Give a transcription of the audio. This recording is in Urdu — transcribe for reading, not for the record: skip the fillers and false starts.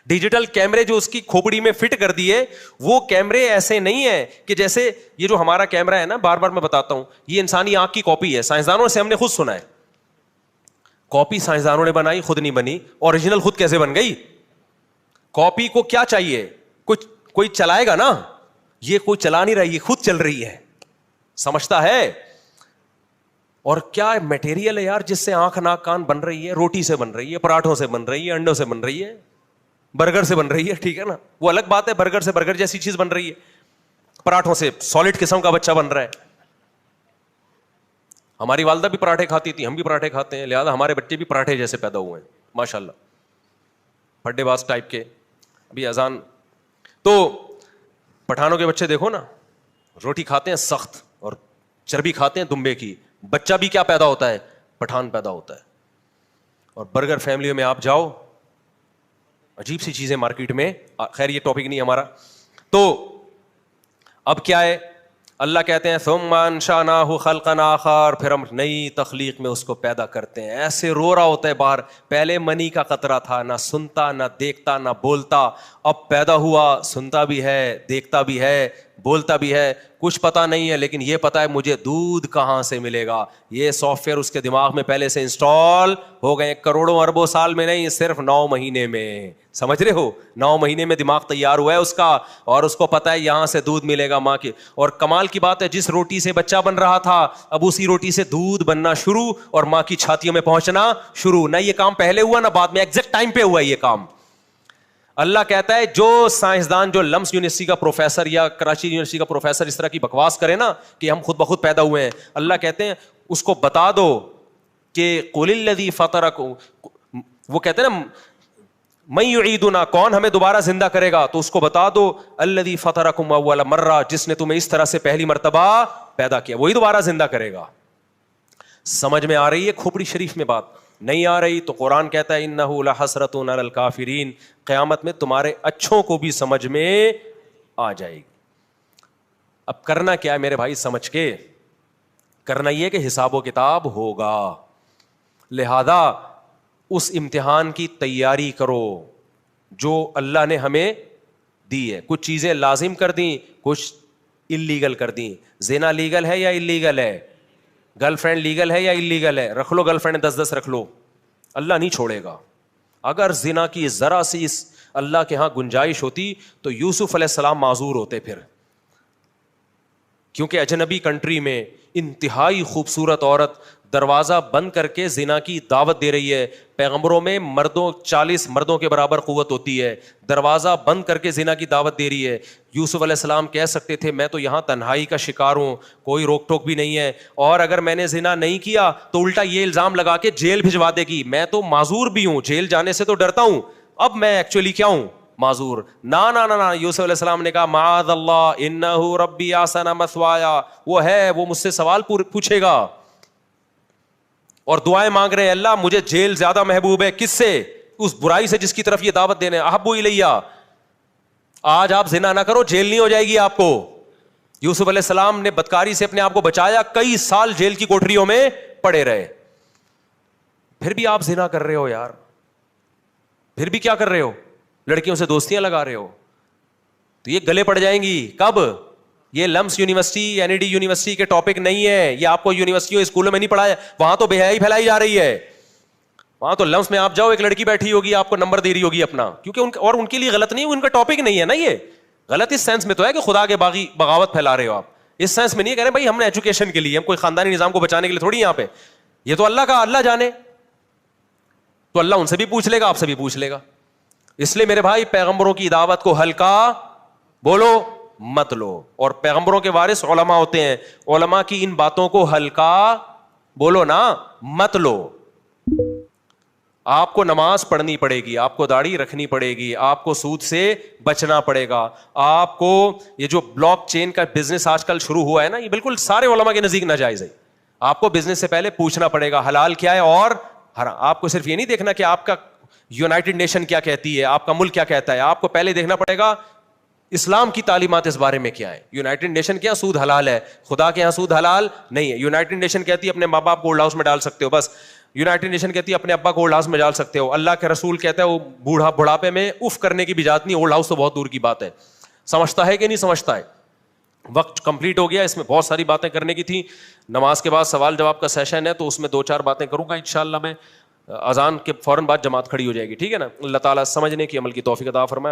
ڈیجیٹل کیمرے جو اس کی کھوپڑی میں فٹ کر دیے, وہ کیمرے ایسے نہیں ہیں کہ جیسے یہ جو ہمارا کیمرہ ہے نا, بار بار میں بتاتا ہوں, یہ انسانی آنکھ کی کاپی ہے. سائنسدانوں سے ہم نے خود سنا ہے, کاپی سائنسدانوں نے بنائی, خود نہیں بنی. اوریجنل خود کیسے بن گئی؟ کاپی کو کیا چاہیے, کوئی چلائے گا نا, یہ کوئی چلا نہیں رہا, یہ خود چل رہی ہے, سمجھتا ہے. اور کیا میٹیریل ہے یار جس سے آنکھ ناک کان بن رہی ہے, روٹی سے بن رہی ہے, پراٹھوں سے بن رہی ہے, انڈوں سے بن رہی ہے, برگر سے بن رہی ہے, ٹھیک ہے نا, وہ الگ بات ہے, برگر سے برگر جیسی چیز بن رہی ہے, پراٹھوں سے سالڈ قسم کا بچہ بن رہا ہے. ہماری والدہ بھی پراٹھے کھاتی تھی, ہم بھی پراٹھے کھاتے ہیں, لہٰذا ہمارے بچے بھی پراٹھے جیسے پیدا ہوئے ہیں ماشاء اللہ, پھڈے باز ٹائپ کے. ابھی اذان, تو پٹھانوں کے بچے دیکھو نا, روٹی کھاتے ہیں سخت اور چربی کھاتے ہیں دمبے کی, بچہ بھی کیا پیدا ہوتا ہے, پٹھان پیدا ہوتا ہے. اور برگر فیملیوں میں آپ جاؤ, عجیب سی چیزیں مارکیٹ میں, خیر یہ ٹاپک نہیں ہمارا. تو اب کیا ہے, اللہ کہتے ہیں ثم انشأناہ خلقا آخر, پھر ہم نئی تخلیق میں اس کو پیدا کرتے ہیں. ایسے رو رہا ہوتا ہے باہر, پہلے منی کا قطرہ تھا, نہ سنتا نہ دیکھتا نہ بولتا, اب پیدا ہوا, سنتا بھی ہے, دیکھتا بھی ہے, بولتا بھی ہے, کچھ پتا نہیں ہے, لیکن یہ پتا ہے مجھے دودھ کہاں سے ملے گا. یہ سافٹ ویئر اس کے دماغ میں پہلے سے انسٹال ہو گئے, کروڑوں اربوں سال میں نہیں, صرف 9 مہینے میں. سمجھ رہے ہو, 9 مہینے میں دماغ تیار ہوا ہے اس کا, اور اس کو پتا ہے یہاں سے دودھ ملے گا ماں کی. اور کمال کی بات ہے, جس روٹی سے بچہ بن رہا تھا, اب اسی روٹی سے دودھ بننا شروع اور ماں کی چھاتیوں میں پہنچنا شروع. نہ یہ کام پہلے ہوا نہ بعد میں, ایگزیکٹ ٹائم پہ ہوا یہ کام. اللہ کہتا ہے جو سائنسدان, جو لمس یونیورسٹی کا پروفیسر یا کراچی یونیورسٹی کا پروفیسر اس طرح کی بکواس کرے نا کہ ہم خود بخود پیدا ہوئے ہیں, اللہ کہتے ہیں اس کو بتا دو کہ قل الذی فطرکم, وہ کہتے ہیں نا من یعیدنا, کون ہمیں دوبارہ زندہ کرے گا, تو اس کو بتا دو الذی فطرکم اول مرہ, جس نے تمہیں اس طرح سے پہلی مرتبہ پیدا کیا, وہی دوبارہ زندہ کرے گا. سمجھ میں آ رہی ہے کھوپڑی شریف میں بات؟ نہیں آ رہی تو قرآن کہتا ہے انہ لحسرۃ علی الکافرین, قیامت میں تمہارے اچھوں کو بھی سمجھ میں آ جائے گی. اب کرنا کیا ہے میرے بھائی, سمجھ کے کرنا یہ کہ حساب و کتاب ہوگا, لہذا اس امتحان کی تیاری کرو جو اللہ نے ہمیں دی ہے. کچھ چیزیں لازم کر دیں, کچھ اللیگل کر دیں. زنا لیگل ہے یا اللیگل ہے؟ گرل فرینڈ لیگل ہے یا اللیگل ہے؟ رکھ لو گرل فرینڈ 10 رکھ لو, اللہ نہیں چھوڑے گا. اگر زنا کی ذرا سی اللہ کے ہاں گنجائش ہوتی تو یوسف علیہ السلام معذور ہوتے پھر, کیونکہ اجنبی کنٹری میں انتہائی خوبصورت عورت دروازہ بند کر کے زنا کی دعوت دے رہی ہے. پیغمبروں میں 40 مردوں کے برابر قوت ہوتی ہے, دروازہ بند کر کے زنا کی دعوت دے رہی ہے. یوسف علیہ السلام کہہ سکتے تھے میں تو یہاں تنہائی کا شکار ہوں, کوئی روک ٹوک بھی نہیں ہے, اور اگر میں نے زنا نہیں کیا تو الٹا یہ الزام لگا کے جیل بھجوا دے گی, میں تو معذور بھی ہوں, جیل جانے سے تو ڈرتا ہوں, اب میں ایکچولی کیا ہوں, معذور. نا نا نا نا, یوسف علیہ السلام نے کہا معاذ اللہ انہ ربی احسن مثوایا, وہ ہے, وہ مجھ سے سوال پوچھے گا. اور دعائیں مانگ رہے ہیں, اللہ مجھے جیل زیادہ محبوب ہے, کس سے؟ اس برائی سے جس کی طرف یہ دعوت دینے, احب الیہ. آج آپ زنا نہ کرو, جیل نہیں ہو جائے گی آپ کو. یوسف علیہ السلام نے بدکاری سے اپنے آپ کو بچایا, کئی سال جیل کی کوٹریوں میں پڑے رہے. پھر بھی آپ زنا کر رہے ہو یار, پھر بھی کیا کر رہے ہو, لڑکیوں سے دوستیاں لگا رہے ہو, تو یہ گلے پڑ جائیں گی. کب؟ یہ LUMS university N E D university کے ٹاپک نہیں ہے, یہ آپ کو یونیورسٹیوں اسکولوں میں نہیں پڑھایا, وہاں تو بے حیائی پھیلائی جا رہی ہے. وہاں تو لمس میں آپ جاؤ, ایک لڑکی بیٹھی ہوگی, آپ کو نمبر دے رہی ہوگی اپنا, کیونکہ اور ان کے لیے غلط نہیں, ان کا ٹاپک نہیں ہے نا. یہ غلط اس سینس میں تو ہے کہ خدا کے باغی بغاوت پھیلا رہے ہو آپ, اس سینس میں نہیں کہہ رہے بھائی ہم نے ایجوکیشن کے لیے, ہم کوئی خاندانی نظام کو بچانے کے لیے تھوڑی یہاں پہ. یہ تو اللہ کا, اللہ جانے, تو اللہ ان سے بھی پوچھ لے گا, آپ سے بھی پوچھ لے گا. اس لیے میرے بھائی پیغمبروں کی دعوت کو ہلکا بولو مت لو, اور پیغمبروں کے وارث علماء ہوتے ہیں, علماء کی ان باتوں کو ہلکا بولو نا مت لو. آپ کو نماز پڑھنی پڑے گی, آپ کو داڑھی رکھنی پڑے گی, آپ کو سود سے بچنا پڑے گا, آپ کو یہ جو بلاک چین کا بزنس آج کل شروع ہوا ہے نا, یہ بالکل سارے علماء کے نزدیک ناجائز ہے. آپ کو بزنس سے پہلے پوچھنا پڑے گا حلال کیا ہے اور حرام. آپ کو صرف یہ نہیں دیکھنا کہ آپ کا یونائٹڈ نیشن کیا کہتی ہے, آپ کا ملک کیا کہتا ہے, آپ کو پہلے دیکھنا پڑے گا اسلام کی تعلیمات اس بارے میں کیا ہے. یونائٹڈ نیشن کیا سود حلال ہے, خدا کے یہاں سود حلال نہیں ہے. یونائٹڈ نیشن کہتی ہے اپنے ماں باپ کو اولڈ ہاؤس میں ڈال سکتے ہو, بس یونائٹڈ نیشن کہتی ہے اپنے ابا کو اولڈ ہاؤس میں ڈال سکتے ہو. اللہ کے رسول کہتا ہے وہ بڑھاپے میں اف کرنے کی بھی اجازت نہیں, اولڈ ہاؤس تو بہت دور کی بات ہے. سمجھتا ہے کہ نہیں سمجھتا ہے؟ وقت کمپلیٹ ہو گیا, اس میں بہت ساری باتیں کرنے کی تھی. نماز کے بعد سوال جواب کا سیشن ہے, تو اس میں 2-4 باتیں کروں گا انشاءاللہ میں. اذان کے فوراً بعد جماعت کھڑی ہو جائے گی, ٹھیک ہے نا. اللہ تعالیٰ سمجھنے کی عمل کی توفیق عطا فرمائے.